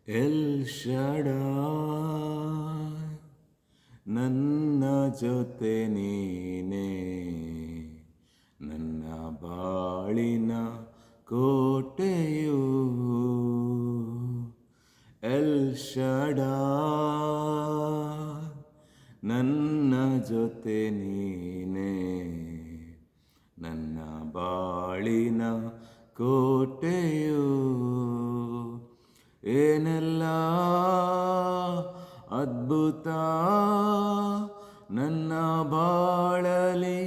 L Shaddai ನನ್ನ ಜೊತೆ ನೀನೇ, ನನ್ನ ಬಾಳಿನ ಕೋಟೆಯು. ಎಲ್ ಶಡಾಯ್ ನನ್ನ ಜೊತೆ ನೀನೇ, ನನ್ನ ಬಾಳಿನ ಕೋಟೆಯು. ಏನೆಲ್ಲ ಅದ್ಭುತ ನನ್ನ ಬಾಳಲಿ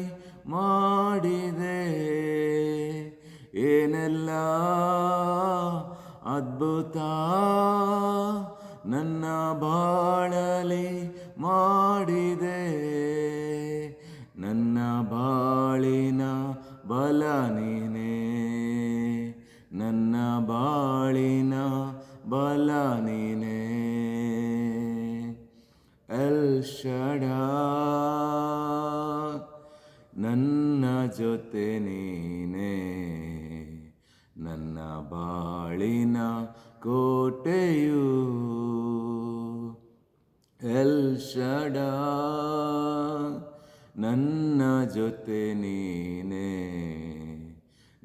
ಮಾಡಿದೆ, ಏನೆಲ್ಲ ಅದ್ಭುತ ನನ್ನ ಬಾಳಲಿ ಮಾಡಿದೆ. ನನ್ನ ಬಾಳಿನ ಬಲ ನೀನೇ, ನನ್ನ ಬಾಳಿನ ಬಲ ನೀನೇ. ಎಲ್ ಶಡಾಯ್ ನನ್ನ ಜೊತೆ ನೀನೇ, ನನ್ನ ಬಾಳಿನ ಕೋಟೆಯು. ಎಲ್ ಶಡಾಯ್ ನನ್ನ ಜೊತೆ ನೀನೇ,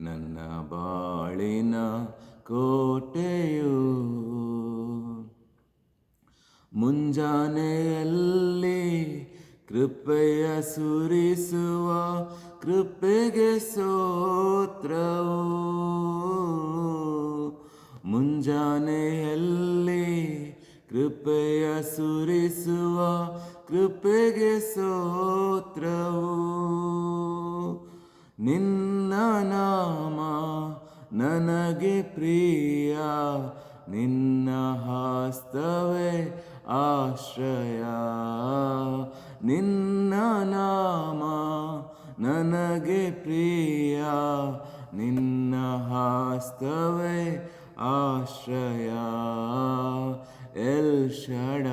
ನನ್ನ ಬಾಳಿನ ಕೋಟೆಯು. ಮುಂಜಾನೆಯಲ್ಲಿ ಕೃಪೆಯ ಸುರಿಸುವ ಕೃಪೆಗೆ ಸ್ತೋತ್ರವು. ಮುಂಜಾನೆಯಲ್ಲಿ ಕೃಪೆಯ ಸುರಿಸುವ ಕೃಪೆಗೆ ಸ್ತೋತ್ರವು. ನಿನ್ನ ನಾಮ ನನಗೆ ಪ್ರಿಯ, ನಿನ್ನ ಹಸ್ತವೇ ಆಶ್ರಯ. ನಿನ್ನ ನಾಮ ನನಗೆ ಪ್ರಿಯ, ನಿನ್ನ ಹಸ್ತವೇ ಆಶ್ರಯ. ಎಲ್ ಶಡಾಯ್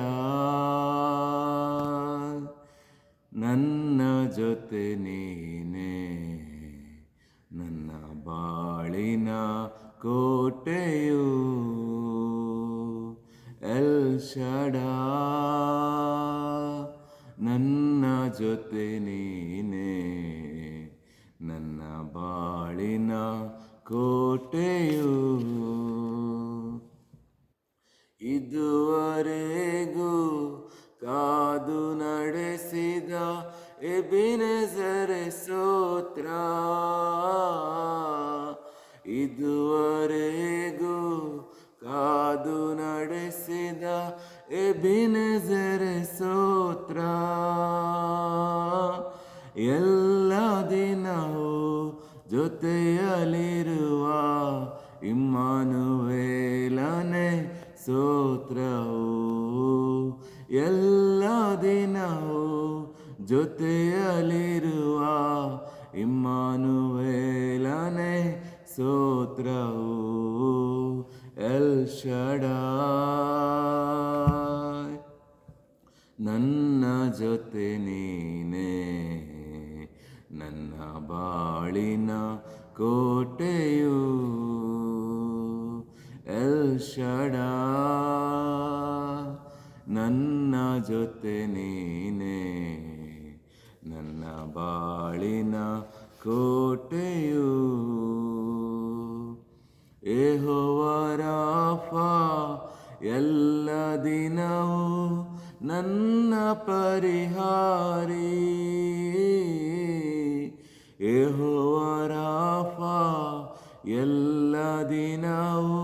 ನನ್ನ ಜೊತೆ ನೀನೇ, ನನ್ನ ಬಾಳಿನ ಕೋಟೆಯು. ಎಲ್ ಶಡಾಯ್ ನನ್ನ ಜೊತೆ ನೀನೇ, ನನ್ನ ಬಾಳಿನ ಕೋಟೆಯು. ಇದುವರೆಗೂ ಕಾದು ನಡೆಸಿದ ಎಬೆನೆಜರ್ ಸ್ತೋತ್ರ. ಇದುವರೆಗೂ ಕಾದು ನಡೆಸಿದ ಎಬೆನೆಜರ್ ಸ್ತೋತ್ರ. ಎಲ್ಲ ದಿನವೂ ಜೊತೆಯಲ್ಲಿರುವ ಇಮ್ಮಾನುವೇಲನೇ ಸ್ತೋತ್ರವು. ಎಲ್ಲ ದಿನವೂ ಜೊತೆಯಲ್ಲಿರುವ ಇಮ್ಮಾನುವೇಲನೇ ಸ್ತೋತ್ರವು. ಎಲ್ ಶಡಾಯ್ ನನ್ನ ಜೊತೆ ನೀನೇ, ನನ್ನ ಬಾಳಿನ ಕೋಟೆಯು. ಎಲ್ ಶಡಾಯ್ ನನ್ನ ಜೊತೆ ನೀನೇ, ನನ್ನ ಬಾಳಿನ ಕೋಟೆಯು. ಯೆಹೋವಾ ರಾಫಾ ಎಲ್ಲ ದಿನವೂ ನನ್ನ ಪರಿಹಾರಿ. ಯೆಹೋವಾ ರಾಫಾ ಎಲ್ಲ ದಿನವೂ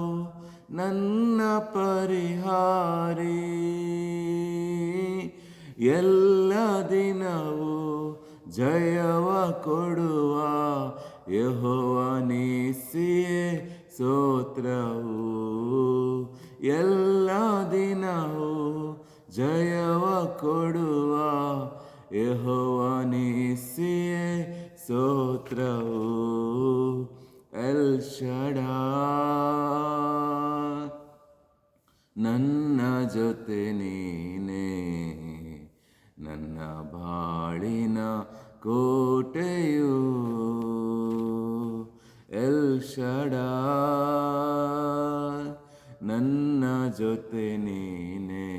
ನನ್ನ ಪರಿಹಾರಿ. ಎಲ್ಲ ದಿನವೂ ಜಯವ ಕೊಡುವ ಯೆಹೋವಾ ನೀಸಿಯೇ ಸ್ತೋತ್ರವು. ಎಲ್ಲ ದಿನವೂ ಜಯವ ಕೊಡುವ ಯೆಹೋವಾ ನೀಸಿಯೇ ಸ್ತೋತ್ರವು. ಎಲ್ ಶಡಾಯ್ ನನ್ನ ಜೊತೆ ನೀನೇ, ನನ್ನ ಬಾಳಿನ ಕೋಟೆಯು. ಎಲ್ ಶಡಾಯ್ ನನ್ನ ಜೊತೆ ನೀನೇ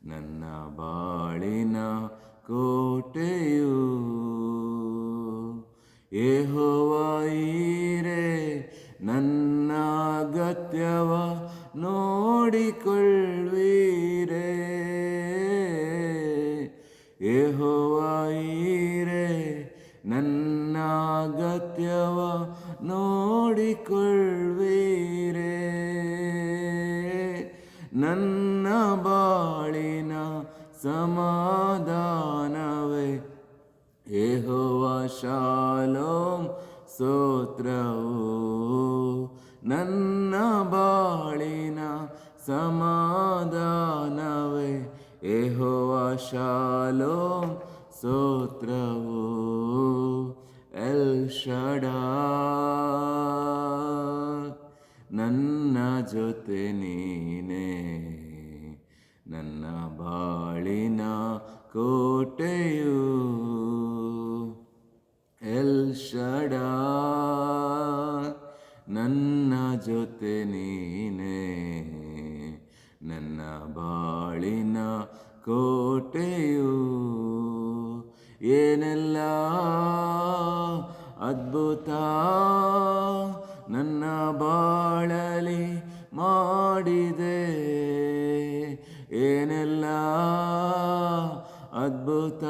ನನ್ನ ಬಾಳಿನ ಕೋಟೆಯು. ಯೆಹೋವ ಈರೇ ನನ್ನ ಅಗತ್ಯವ ನೋಡಿಕೊಳ್ಳುವೀರೇ. ಯೆಹೋವ ಈರೇ ನನ್ನ ಅಗತ್ಯವ ನೋಡಿಕೊಳ್ಳುವೀರೇ. ನನ್ನ ಬಾಳಿನ ಸಮಾಧಾನವೇ ಯೆಹೋವ ಶಾಲೋಮ್ ಸ್ತೋತ್ರವು. ನನ್ನ ಬಾಳಿನ ಸಮಾಧಾನವೇ ಯೆಹೋವ ಶಾಲೋಮ್ ಸ್ತೋತ್ರವು. ಎಲ್ ಶಡಾಯ್ ನನ್ನ ಜೊತೆ ನೀನೇ ನನ್ನ ಬಾಳಿನ ಕೋಟೆಯು. ಎಲ್ ಶಡಾಯ್ ನನ್ನ ಜೊತೆ ನೀನೇ ನನ್ನ ಬಾಳಿನ ಕೋಟೆಯು. ಏನೆಲ್ಲ ಅದ್ಭುತ ನನ್ನ ಬಾಳಲಿ ಮಾಡಿದೆ. ಏನೆಲ್ಲ ಅದ್ಭುತ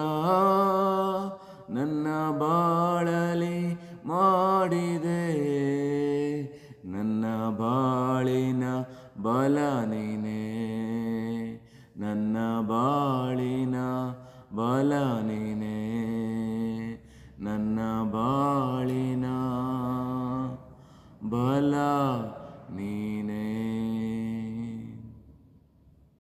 ನನ್ನ ಬಾಳಲಿ ಮಾಡಿದೆ. ನನ್ನ ಬಾಳಿನ ಬಲ ನೀನೇ, ನನ್ನ ಬಾಳಿನ ಬಲ ನೀನೇ, ನನ್ನ ಬಾಳಿನ ಬಲ ನೀನೇ.